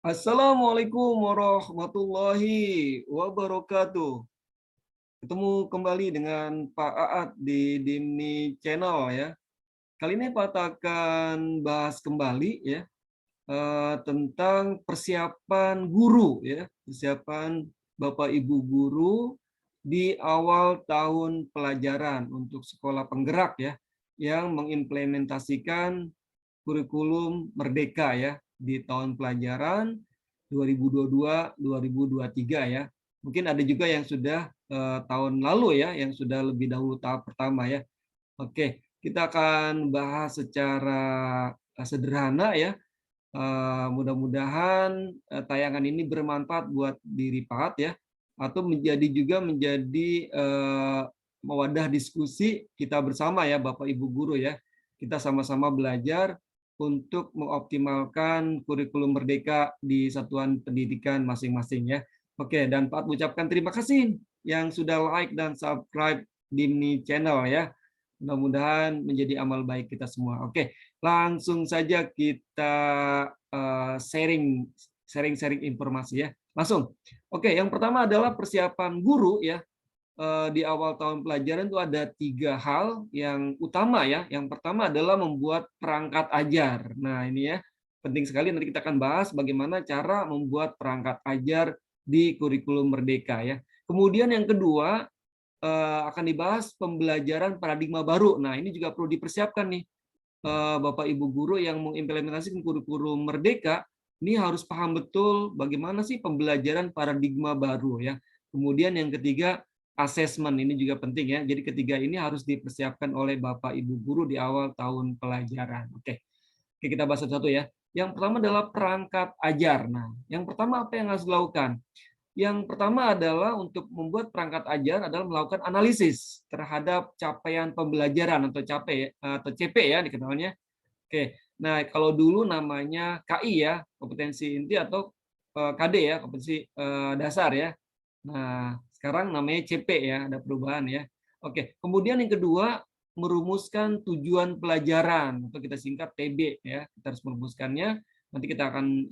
Assalamualaikum warahmatullahi wabarakatuh. Ketemu kembali dengan Pak Aat di Dimni Channel ya. Kali ini Pak Aat akan bahas kembali ya tentang persiapan guru ya, persiapan Bapak Ibu guru di awal tahun pelajaran untuk sekolah penggerak ya, yang mengimplementasikan kurikulum Merdeka ya di tahun pelajaran 2022-2023 ya. Mungkin ada juga yang sudah tahun lalu ya, yang sudah lebih dahulu tahap pertama ya. Oke, kita akan bahas secara sederhana ya. Mudah-mudahan tayangan ini bermanfaat buat diri Pak ya, atau menjadi wadah diskusi kita bersama ya Bapak Ibu guru ya. Kita sama-sama belajar untuk mengoptimalkan kurikulum Merdeka di satuan pendidikan masing-masing ya. Oke, dan Pak ucapkan terima kasih yang sudah like dan subscribe Dimni Channel ya. Mudah-mudahan menjadi amal baik kita semua. Oke, langsung saja kita sharing informasi ya. Langsung. Oke, yang pertama adalah persiapan guru ya. Di awal tahun pelajaran itu ada 3 hal yang utama ya. Yang pertama adalah membuat perangkat ajar. Nah ini ya, penting sekali, nanti kita akan bahas bagaimana cara membuat perangkat ajar di kurikulum Merdeka ya. Kemudian yang kedua akan dibahas pembelajaran paradigma baru. Nah ini juga perlu dipersiapkan nih. Bapak Ibu guru yang mengimplementasikan kurikulum Merdeka ini harus paham betul bagaimana sih pembelajaran paradigma baru ya. Kemudian yang ketiga, asesmen ini juga penting ya. Jadi ketiga ini harus dipersiapkan oleh Bapak Ibu guru di awal tahun pelajaran. Oke. Oke, kita bahas satu-satu ya. Yang pertama adalah perangkat ajar. Nah, yang pertama apa yang harus dilakukan? Yang pertama adalah untuk membuat perangkat ajar adalah melakukan analisis terhadap capaian pembelajaran atau CP ya dikenalnya. Oke. Nah, kalau dulu namanya KI ya, kompetensi inti, atau KD ya, kompetensi dasar ya. Nah, sekarang namanya CP ya, ada perubahan ya. Oke. Kemudian yang kedua, merumuskan tujuan pelajaran atau kita singkat TB ya. Kita harus merumuskannya. Nanti kita akan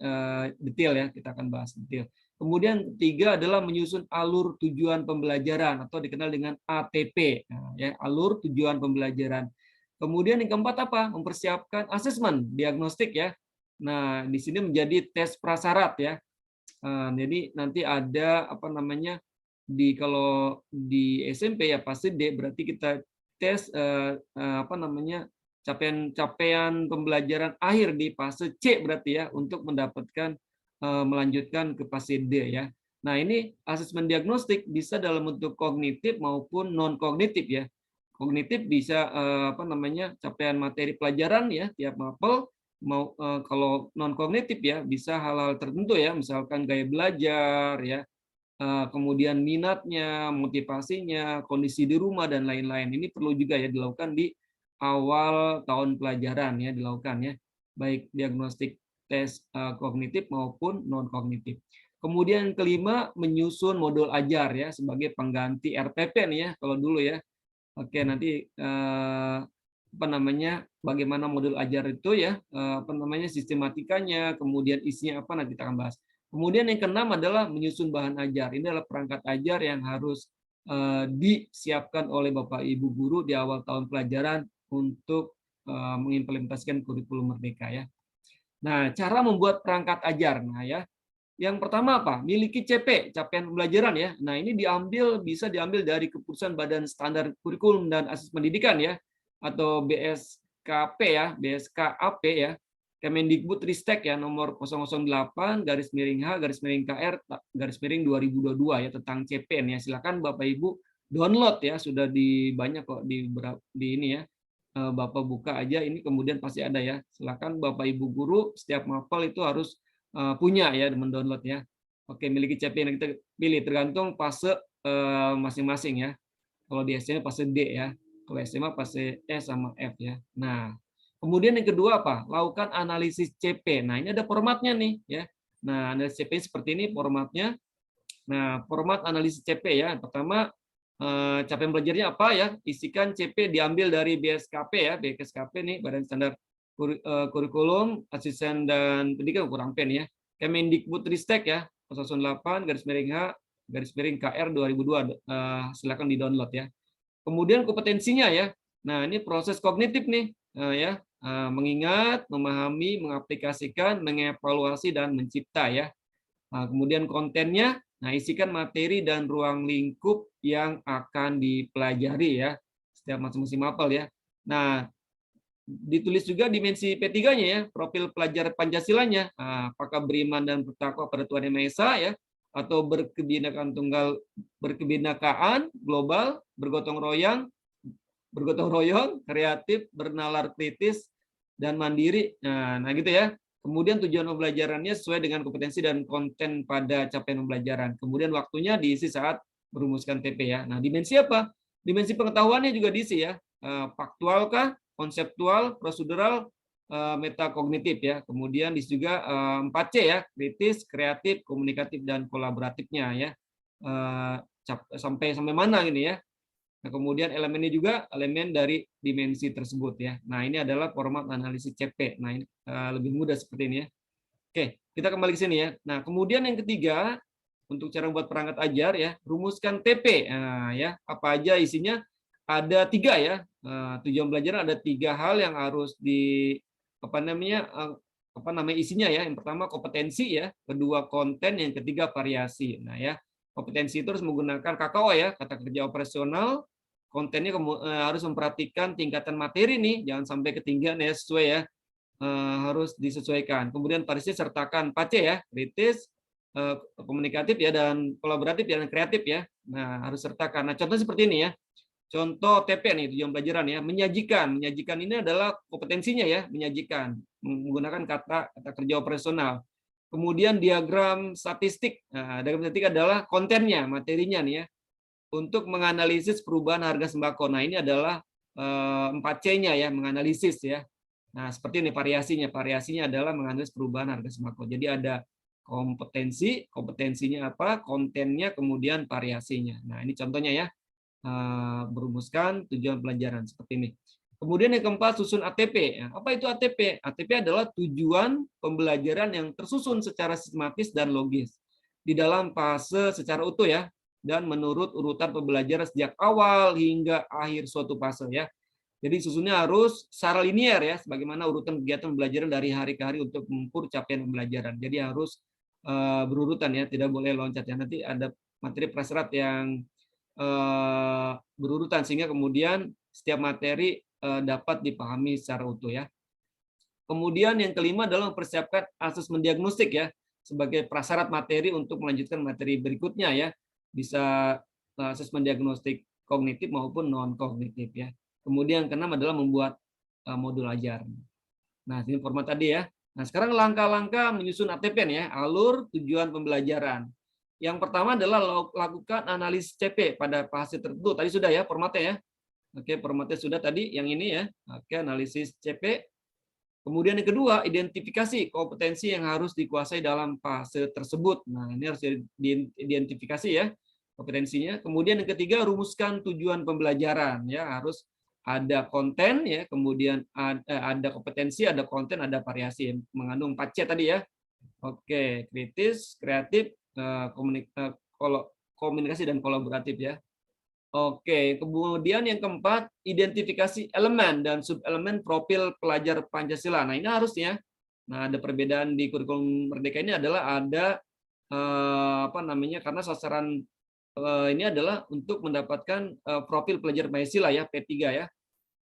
detail ya, kita akan bahas detail. Kemudian ketiga adalah menyusun alur tujuan pembelajaran atau dikenal dengan ATP. Nah, ya, alur tujuan pembelajaran. Kemudian yang keempat apa? Mempersiapkan asesmen diagnostik ya. Nah, di sini menjadi tes prasyarat ya. Jadi nanti ada apa namanya, kalau di SMP ya pasti D, berarti kita tes apa namanya, capaian pembelajaran akhir di fase C berarti ya, untuk mendapatkan melanjutkan ke fase D ya. Nah, ini asesmen diagnostik bisa dalam bentuk kognitif maupun non kognitif ya. Kognitif bisa apa namanya, capaian materi pelajaran ya tiap mapel, kalau non kognitif ya bisa hal-hal tertentu ya, misalkan gaya belajar ya, kemudian minatnya, motivasinya, kondisi di rumah dan lain-lain. Ini perlu juga ya dilakukan di awal tahun pelajaran ya, dilakukan ya, baik diagnostik tes kognitif maupun non kognitif. Kemudian kelima, menyusun modul ajar ya sebagai pengganti RPP nih ya kalau dulu ya. Oke, nanti apa namanya, bagaimana modul ajar itu ya, apa namanya, sistematikanya, kemudian isinya apa, nanti kita akan bahas. Kemudian yang keenam adalah menyusun bahan ajar. Ini adalah perangkat ajar yang harus disiapkan oleh Bapak Ibu guru di awal tahun pelajaran untuk mengimplementasikan kurikulum Merdeka ya. Nah, cara membuat perangkat ajar. Nah ya, yang pertama apa? Miliki CP, capaian pembelajaran ya. Nah, ini bisa diambil dari keputusan Badan Standar Kurikulum dan Asesmen Pendidikan ya, atau BSKP ya, BSKAP ya. Kemendikbudristek ya, nomor 008-H-KR-2022 ya, tentang CP ya. Silakan Bapak Ibu download ya, sudah banyak kok di ini ya. Bapak buka aja ini, kemudian pasti ada ya. Silakan Bapak Ibu guru setiap mapel itu harus punya ya, mendownload ya. Oke, miliki CP yang kita pilih tergantung fase masing-masing ya. Kalau di SMA fase D ya, kalau SMA fase E sama F ya. Nah, kemudian yang kedua apa? Lakukan analisis CP. Nah, ini ada formatnya nih ya. Nah, analisis CP seperti ini formatnya. Nah, format analisis CP ya. Pertama, capaian belajarnya apa ya? Isikan CP diambil dari BSKP ya, BSKP nih, Badan Standar Kurikulum, Asisten dan Pendidikan, kurang pen ya. Kemendikbudristek ya, 008 garis miring H garis miring KR 2002, silakan di-download ya. Kemudian kompetensinya ya. Nah, ini proses kognitif nih, ya. Mengingat, memahami, mengaplikasikan, mengevaluasi dan mencipta ya. Nah, kemudian kontennya, nah isikan materi dan ruang lingkup yang akan dipelajari ya setiap masing-masing mapel ya. Nah, ditulis juga dimensi P3-nya ya, profil pelajar Pancasilanya. Nah, apakah beriman dan bertakwa pada Tuhan Yang Maha Esa ya, atau berkebinekaan tunggal, berkebinekaan global, bergotong royong, kreatif, bernalar kritis, dan mandiri. Nah gitu ya. Kemudian tujuan pembelajarannya sesuai dengan kompetensi dan konten pada capaian pembelajaran. Kemudian waktunya diisi saat merumuskan TP ya. Nah, dimensi apa? Dimensi pengetahuannya juga diisi ya. Faktual kah, konseptual, prosedural, metakognitif ya. Kemudian diisi juga 4C ya, kritis, kreatif, komunikatif, dan kolaboratifnya ya. Sampai mana ini ya. Nah, kemudian elemennya juga elemen dari dimensi tersebut ya. Nah, ini adalah format analisis CP. Nah, ini lebih mudah seperti ini ya. Oke, kita kembali ke sini ya. Nah, kemudian yang ketiga, untuk cara membuat perangkat ajar ya, rumuskan TP. Nah, ya, apa aja isinya? Ada 3 ya. Tujuan belajar ada 3 hal yang harus di apa namanya isinya ya. Yang pertama kompetensi ya, kedua konten, yang ketiga variasi. Nah, ya. Kompetensi itu harus menggunakan KKO ya, kata kerja operasional. Kontennya harus memperhatikan tingkatan materi nih, jangan sampai ketinggian ya, sesuai ya, harus disesuaikan. Kemudian variasi sertakan 4C ya, kritis, komunikatif ya, dan kolaboratif dan kreatif ya. Nah, harus sertakan. Nah, contoh seperti ini ya. Contoh TP nih, tujuan pelajaran ya, menyajikan. Menyajikan ini adalah kompetensinya ya, menyajikan menggunakan kata kerja operasional. Kemudian diagram statistik. Nah, diagram statistik adalah kontennya, materinya nih ya, untuk menganalisis perubahan harga sembako. Nah, ini adalah 4C-nya ya, menganalisis ya. Nah, seperti ini variasinya. Variasinya adalah menganalisis perubahan harga sembako. Jadi ada kompetensi, kompetensinya apa, kontennya, kemudian variasinya. Nah, ini contohnya ya, berumuskan tujuan pelajaran seperti ini. Kemudian yang keempat, susun ATP. Apa itu ATP? ATP adalah tujuan pembelajaran yang tersusun secara sistematis dan logis di dalam fase secara utuh ya, dan menurut urutan pembelajaran sejak awal hingga akhir suatu fase ya. Jadi susunnya harus secara linear ya, sebagaimana urutan kegiatan pembelajaran dari hari ke hari untuk mengukur capaian pembelajaran. Jadi harus berurutan ya, tidak boleh loncat ya. Nanti ada materi prasyarat yang berurutan sehingga kemudian setiap materi dapat dipahami secara utuh ya. Kemudian yang kelima adalah mempersiapkan asesmen diagnostik ya, sebagai prasyarat materi untuk melanjutkan materi berikutnya ya. Bisa asesmen diagnostik kognitif maupun non kognitif ya. Kemudian yang keenam adalah membuat modul ajar. Nah, ini format tadi ya. Nah, sekarang langkah-langkah menyusun ATP ya, alur tujuan pembelajaran. Yang pertama adalah lakukan analisis CP pada fase tertentu. Tadi sudah ya formatnya ya. Oke, formatnya sudah tadi yang ini ya. Oke, analisis CP. Kemudian yang kedua, identifikasi kompetensi yang harus dikuasai dalam fase tersebut. Nah, ini harus diidentifikasi ya kompetensinya. Kemudian yang ketiga, rumuskan tujuan pembelajaran ya, harus ada konten ya, kemudian ada kompetensi, ada konten, ada variasi, mengandung 4C tadi ya. Oke, kritis, kreatif, komunikasi dan kolaboratif ya. Oke, kemudian yang keempat, identifikasi elemen dan subelemen profil pelajar Pancasila. Nah, ini harusnya. Nah, ada perbedaan di kurikulum Merdeka ini adalah ada apa namanya? Karena sasaran ini adalah untuk mendapatkan profil pelajar Pancasila ya, P3 ya.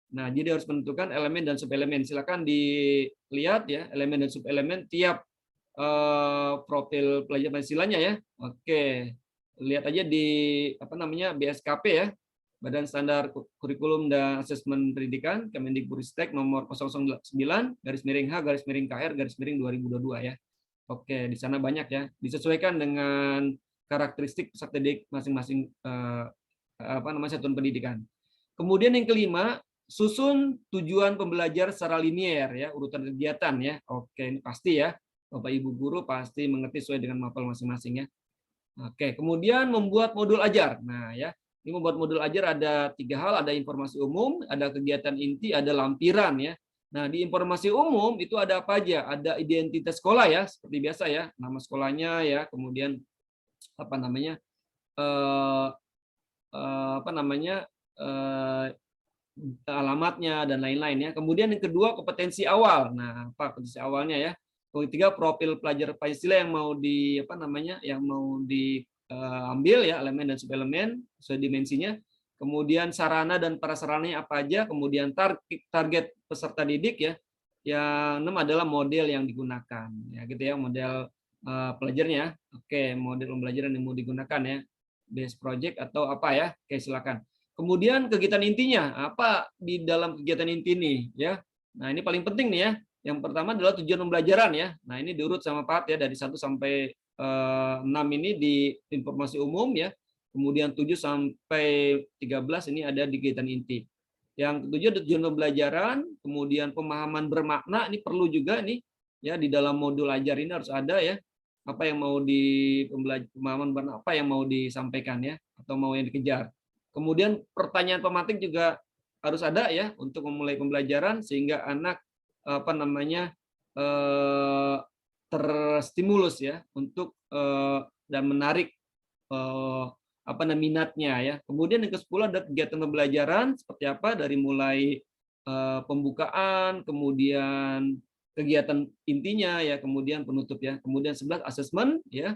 Nah, jadi harus menentukan elemen dan subelemen. Silakan dilihat ya, elemen dan subelemen tiap profil pelajar Pancasilanya ya. Oke. Lihat aja di apa namanya BSKP ya, Badan Standar Kurikulum dan Asesmen Pendidikan Kemendikbudristek nomor 009/H/KR/2022 ya. Oke, di sana banyak ya, disesuaikan dengan karakteristik peserta didik masing-masing apa namanya satuan pendidikan. Kemudian yang kelima, susun tujuan pembelajar secara linear ya, urutan kegiatan ya. Oke, ini pasti ya. Bapak Ibu guru pasti mengerti sesuai dengan mapel masing-masing ya. Oke, kemudian membuat modul ajar. Nah, ya, ini membuat modul ajar ada 3 hal, ada informasi umum, ada kegiatan inti, ada lampiran ya. Nah, di informasi umum itu ada apa aja? Ada identitas sekolah ya, seperti biasa ya, nama sekolahnya ya, kemudian apa namanya, eh, apa namanya, alamatnya dan lain-lain ya. Kemudian yang kedua kompetensi awal. Nah, apa kompetensi awalnya ya? Yang ketiga profil pelajar Pancasila yang mau di apa namanya, yang mau diambil ya, elemen dan subelemen sesuai dimensinya. Kemudian sarana dan prasarananya apa aja, kemudian target peserta didik ya. Yang 6 adalah model yang digunakan ya gitu ya, model pelajarnya. Oke, model pembelajaran yang mau digunakan ya. Base project atau apa ya? Oke, silakan. Kemudian kegiatan intinya, apa di dalam kegiatan inti nih ya. Nah, ini paling penting nih ya. Yang pertama adalah tujuan pembelajaran ya. Nah, ini diurut sama Pak ya dari 1 sampai 6 ini di informasi umum ya. Kemudian 7 sampai 13 ini ada di kegiatan inti. Yang ketujuh tujuan pembelajaran, kemudian pemahaman bermakna ini perlu juga nih ya di dalam modul ajar ini harus ada ya apa yang mau di pemahaman bermakna apa yang mau disampaikan ya atau mau yang dikejar. Kemudian pertanyaan pematik juga harus ada ya untuk memulai pembelajaran sehingga anak apa namanya terstimulus ya untuk dan menarik apa namanya minatnya ya. Kemudian yang ke-10 ada kegiatan pembelajaran seperti apa dari mulai pembukaan, kemudian kegiatan intinya ya, kemudian penutup ya. Kemudian 11 asesmen ya.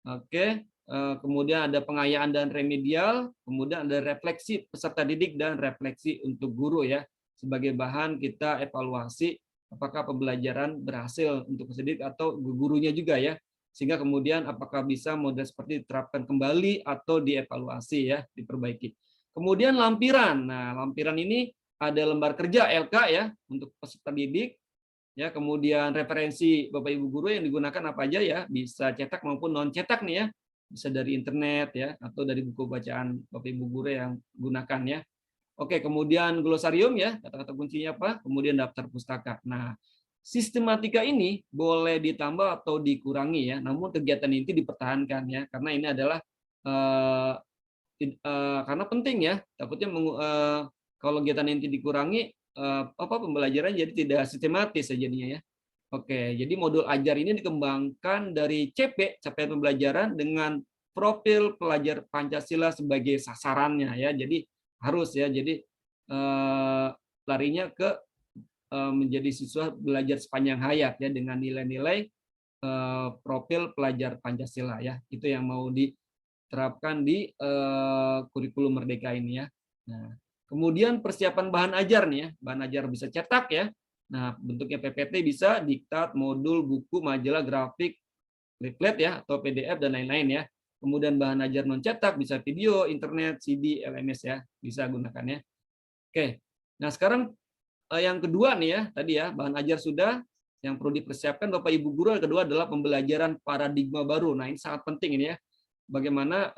Oke. Kemudian ada pengayaan dan remedial, kemudian ada refleksi peserta didik dan refleksi untuk guru ya, sebagai bahan kita evaluasi apakah pembelajaran berhasil untuk peserta didik atau gurunya juga ya, sehingga kemudian apakah bisa model seperti diterapkan kembali atau dievaluasi ya, diperbaiki. Kemudian lampiran, nah lampiran ini ada lembar kerja LK ya untuk peserta didik, ya kemudian referensi Bapak Ibu guru yang digunakan apa aja ya, bisa cetak maupun non cetak nih ya, bisa dari internet ya atau dari buku bacaan Bapak Ibu guru yang gunakan ya. Oke, kemudian glosarium ya, kata-kata kuncinya apa, kemudian daftar pustaka. Nah, sistematika ini boleh ditambah atau dikurangi ya, namun kegiatan inti dipertahankan ya, karena ini adalah karena penting ya, takutnya kalau kegiatan inti dikurangi apa pembelajaran jadi tidak sistematis jadinya ya. Oke, jadi modul ajar ini dikembangkan dari CP, capaian pembelajaran dengan profil pelajar Pancasila sebagai sasarannya ya. Jadi harus ya, jadi larinya ke menjadi siswa belajar sepanjang hayat ya dengan nilai-nilai profil pelajar Pancasila ya. Itu yang mau diterapkan di kurikulum Merdeka ini ya. Nah, kemudian persiapan bahan ajar nih ya, bahan ajar bisa cetak ya. Nah, bentuknya PPT bisa diktat, modul, buku, majalah, grafik, leaflet ya, atau PDF dan lain-lain ya. Kemudian bahan ajar non cetak bisa video, internet, CD, LMS ya, bisa gunakannya. Oke. Nah, sekarang yang kedua nih ya, tadi ya, bahan ajar sudah, yang perlu dipersiapkan Bapak Ibu guru yang kedua adalah pembelajaran paradigma baru. Nah, ini sangat penting ini ya. Bagaimana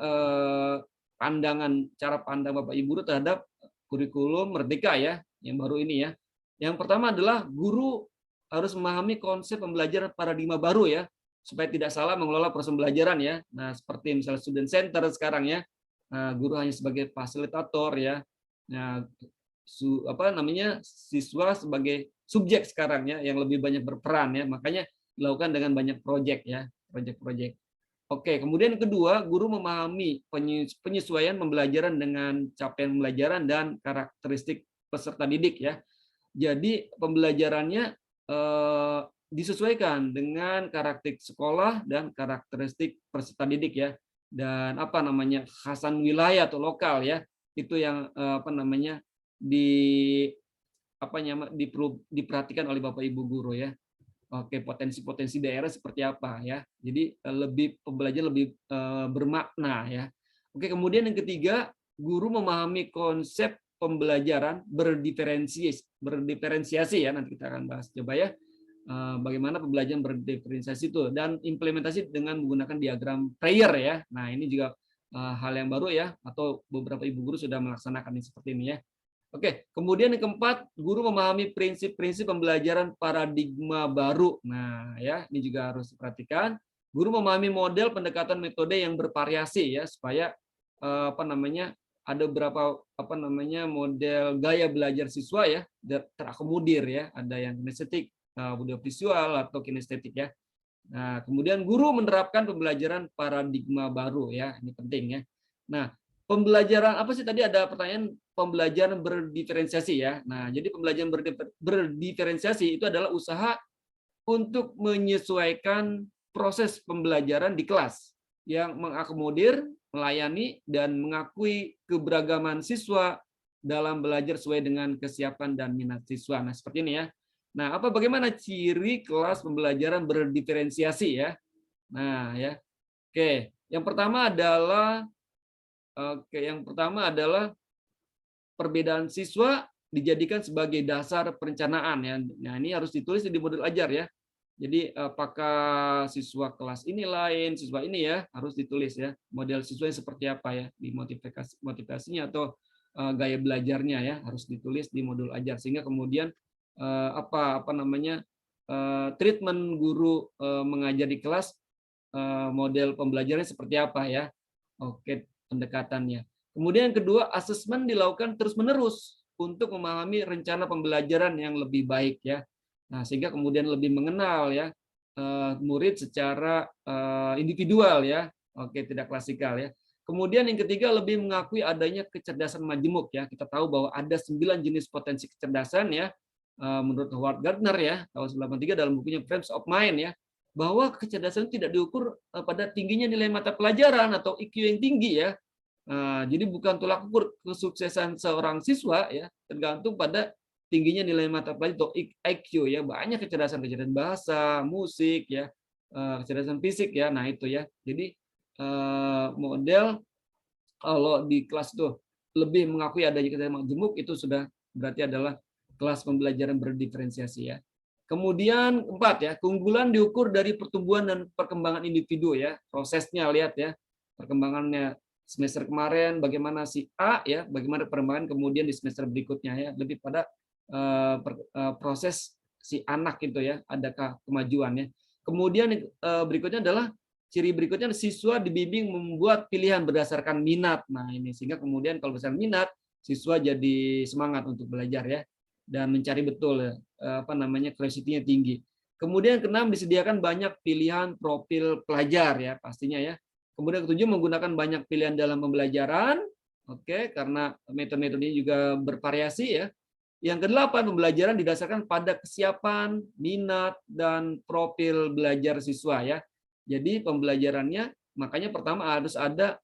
cara pandang Bapak Ibu guru terhadap kurikulum Merdeka ya, yang baru ini ya. Yang pertama adalah guru harus memahami konsep pembelajaran paradigma baru ya, supaya tidak salah mengelola proses pembelajaran ya. Nah, seperti misalnya student center sekarang ya, nah, guru hanya sebagai fasilitator ya. Nah, apa namanya siswa sebagai subjek sekarang ya, yang lebih banyak berperan ya. Makanya dilakukan dengan banyak proyek ya, proyek-proyek. Oke, kemudian kedua, guru memahami penyesuaian pembelajaran dengan capaian pembelajaran dan karakteristik peserta didik ya. Jadi pembelajarannya disesuaikan dengan karakteristik sekolah dan karakteristik peserta didik ya, dan apa namanya khasan wilayah atau lokal ya, itu yang apa namanya diperhatikan oleh Bapak Ibu guru ya. Oke, potensi-potensi daerah seperti apa ya. Jadi lebih pembelajaran lebih bermakna ya. Oke, kemudian yang ketiga, guru memahami konsep pembelajaran berdiferensiasi ya, nanti kita akan bahas coba ya. Bagaimana pembelajaran berdiferensiasi itu dan implementasi dengan menggunakan diagram Freyer ya. Nah, ini juga hal yang baru ya, atau beberapa ibu guru sudah melaksanakan ini seperti ini ya. Oke, kemudian yang keempat, guru memahami prinsip-prinsip pembelajaran paradigma baru. Nah, ya, ini juga harus diperhatikan. Guru memahami model pendekatan metode yang bervariasi ya, supaya apa namanya ada beberapa model gaya belajar siswa ya, terakomodir ya, ada yang kinestetik, audiovisual atau kinestetik ya. Nah, kemudian guru menerapkan pembelajaran paradigma baru ya, ini penting ya. Nah, pembelajaran apa sih tadi ada pertanyaan pembelajaran berdiferensiasi ya. Nah, jadi pembelajaran berdiferensiasi itu adalah usaha untuk menyesuaikan proses pembelajaran di kelas yang mengakomodir, melayani, dan mengakui keberagaman siswa dalam belajar sesuai dengan kesiapan dan minat siswa. Nah, seperti ini ya. Nah, bagaimana ciri kelas pembelajaran berdiferensiasi ya? Nah, ya. Yang pertama adalah perbedaan siswa dijadikan sebagai dasar perencanaan ya. Nah, ini harus ditulis di modul ajar ya. Jadi apakah siswa kelas ini lain, siswa ini ya, harus ditulis ya. Model siswanya seperti apa ya, di motivasinya atau gaya belajarnya ya, harus ditulis di modul ajar sehingga kemudian treatment guru mengajar di kelas, model pembelajarannya seperti apa ya. Oke, pendekatannya. Kemudian yang kedua, asesmen dilakukan terus-menerus untuk memahami rencana pembelajaran yang lebih baik ya. Nah, sehingga kemudian lebih mengenal ya murid secara individual ya. Oke, tidak klasikal ya. Kemudian yang ketiga, lebih mengakui adanya kecerdasan majemuk ya. Kita tahu bahwa ada 9 jenis potensi kecerdasan ya. Menurut Howard Gardner ya, tahun 1993 dalam bukunya Frames of Mind ya, bahwa kecerdasan tidak diukur pada tingginya nilai mata pelajaran atau IQ yang tinggi ya. Jadi bukan tolak ukur kesuksesan seorang siswa ya, tergantung pada tingginya nilai mata pelajaran atau IQ ya. Banyak kecerdasan bahasa, musik ya, kecerdasan fisik ya. Nah, itu ya. Jadi model kalau di kelas itu lebih mengakui adanya kecerdasan majemuk, itu sudah berarti adalah kelas pembelajaran berdiferensiasi ya. Kemudian 4 ya, keunggulan diukur dari pertumbuhan dan perkembangan individu ya. Prosesnya lihat ya, perkembangannya semester kemarin bagaimana si A ya, bagaimana perkembangan kemudian di semester berikutnya ya, lebih pada proses si anak itu ya, adakah kemajuannya. Kemudian berikutnya adalah ciri berikutnya, siswa dibimbing membuat pilihan berdasarkan minat. Nah, ini sehingga kemudian kalau berdasarkan minat, siswa jadi semangat untuk belajar ya dan mencari betul curiosity-nya tinggi. Kemudian keenam, disediakan banyak pilihan profil pelajar ya, pastinya ya. Kemudian ketujuh, menggunakan banyak pilihan dalam pembelajaran. Oke, karena metode-metode ini juga bervariasi ya. Yang kedelapan, pembelajaran didasarkan pada kesiapan, minat, dan profil belajar siswa ya. Jadi pembelajarannya makanya pertama harus ada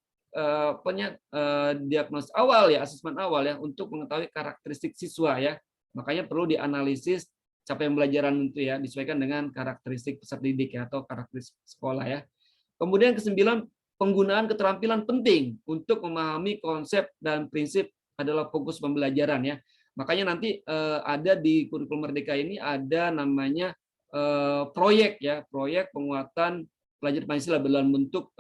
diagnosis awal ya, asesmen awal ya, untuk mengetahui karakteristik siswa ya. Makanya perlu dianalisis capaian pembelajaran itu ya, disesuaikan dengan karakteristik peserta didik ya, atau karakteristik sekolah ya. Kemudian ke-9, penggunaan keterampilan penting untuk memahami konsep dan prinsip adalah fokus pembelajaran ya. Makanya nanti ada di kurikulum Merdeka ini ada namanya proyek ya, proyek penguatan pelajar Pancasila dalam bentuk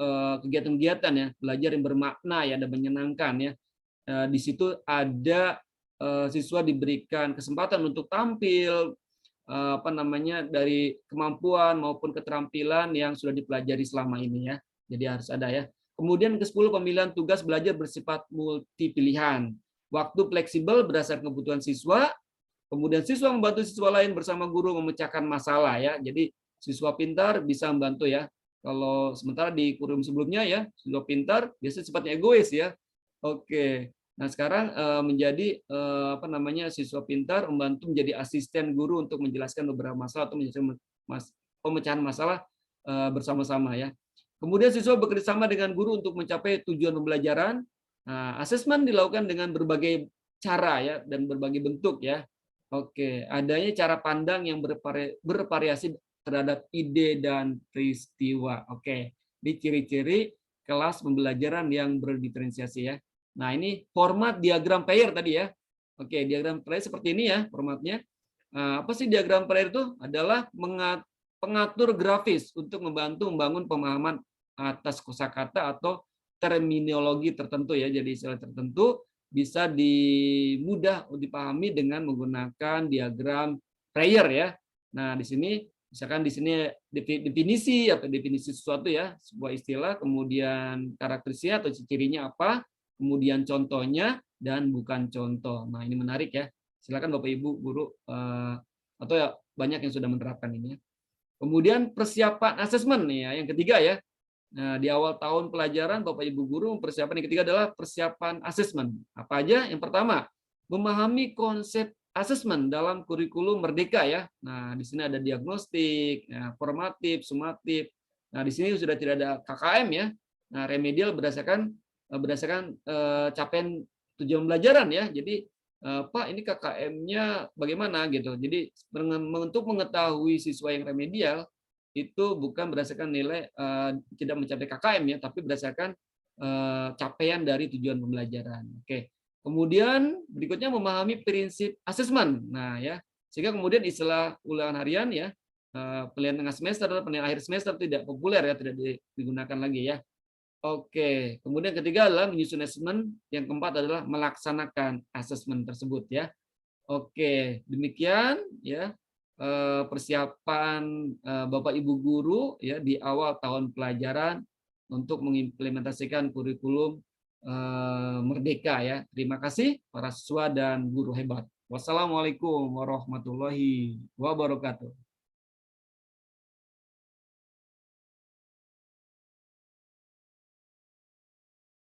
kegiatan-kegiatan ya, belajar yang bermakna ya dan menyenangkan ya. Di situ ada siswa diberikan kesempatan untuk tampil dari kemampuan maupun keterampilan yang sudah dipelajari selama ini ya. Jadi harus ada ya. Kemudian ke-10, pemilihan tugas belajar bersifat multi pilihan. Waktu fleksibel berdasarkan kebutuhan siswa. Kemudian siswa membantu siswa lain bersama guru memecahkan masalah ya. Jadi siswa pintar bisa membantu ya. Kalau sementara di kurikulum sebelumnya ya, siswa pintar biasanya sifatnya egois ya. Oke. Nah, sekarang menjadi siswa pintar membantu menjadi asisten guru untuk menjelaskan beberapa masalah atau menjelaskan pemecahan masalah bersama-sama ya. Kemudian siswa bekerjasama dengan guru untuk mencapai tujuan pembelajaran. Nah, asesmen dilakukan dengan berbagai cara ya dan berbagai bentuk ya. Oke, adanya cara pandang yang bervariasi terhadap ide dan peristiwa. Oke, ini ciri-ciri kelas pembelajaran yang berdiferensiasi ya. Nah, ini format diagram pair tadi ya. Oke, diagram pair seperti ini ya formatnya. Apa sih diagram pair itu? Adalah pengatur grafis untuk membantu membangun pemahaman atas kosakata atau terminologi tertentu ya. Jadi istilah tertentu bisa mudah dipahami dengan menggunakan diagram pair ya. Nah, di sini misalkan di sini definisi atau definisi sesuatu ya, sebuah istilah, kemudian karakteristiknya atau cirinya apa, kemudian contohnya, dan bukan contoh. Nah, ini menarik ya. Silakan Bapak Ibu guru atau ya banyak yang sudah menerapkan ini. Kemudian persiapan asesmen ya, yang ketiga ya. Nah, di awal tahun pelajaran Bapak Ibu guru persiapan yang ketiga adalah persiapan asesmen. Apa aja? Yang pertama, memahami konsep asesmen dalam kurikulum Merdeka ya. Nah, di sini ada diagnostik, ya, formatif, sumatif. Nah, di sini sudah tidak ada KKM ya. Nah, remedial berdasarkan capaian tujuan pembelajaran ya. Jadi Pak, ini KKM-nya bagaimana gitu. Jadi untuk mengetahui siswa yang remedial itu bukan berdasarkan nilai tidak mencapai KKM ya, tapi berdasarkan capaian dari tujuan pembelajaran. Oke. Kemudian berikutnya memahami prinsip asesmen. Nah ya, sehingga kemudian istilah ulangan harian ya, penilaian tengah semester atau penilaian akhir semester tidak populer ya, tidak digunakan lagi ya. Oke, kemudian ketiga adalah menyusun asesmen, yang keempat adalah melaksanakan asesmen tersebut ya. Oke, demikian ya persiapan Bapak Ibu guru ya di awal tahun pelajaran untuk mengimplementasikan kurikulum Merdeka ya. Terima kasih para siswa dan guru hebat. Wassalamualaikum warahmatullahi wabarakatuh.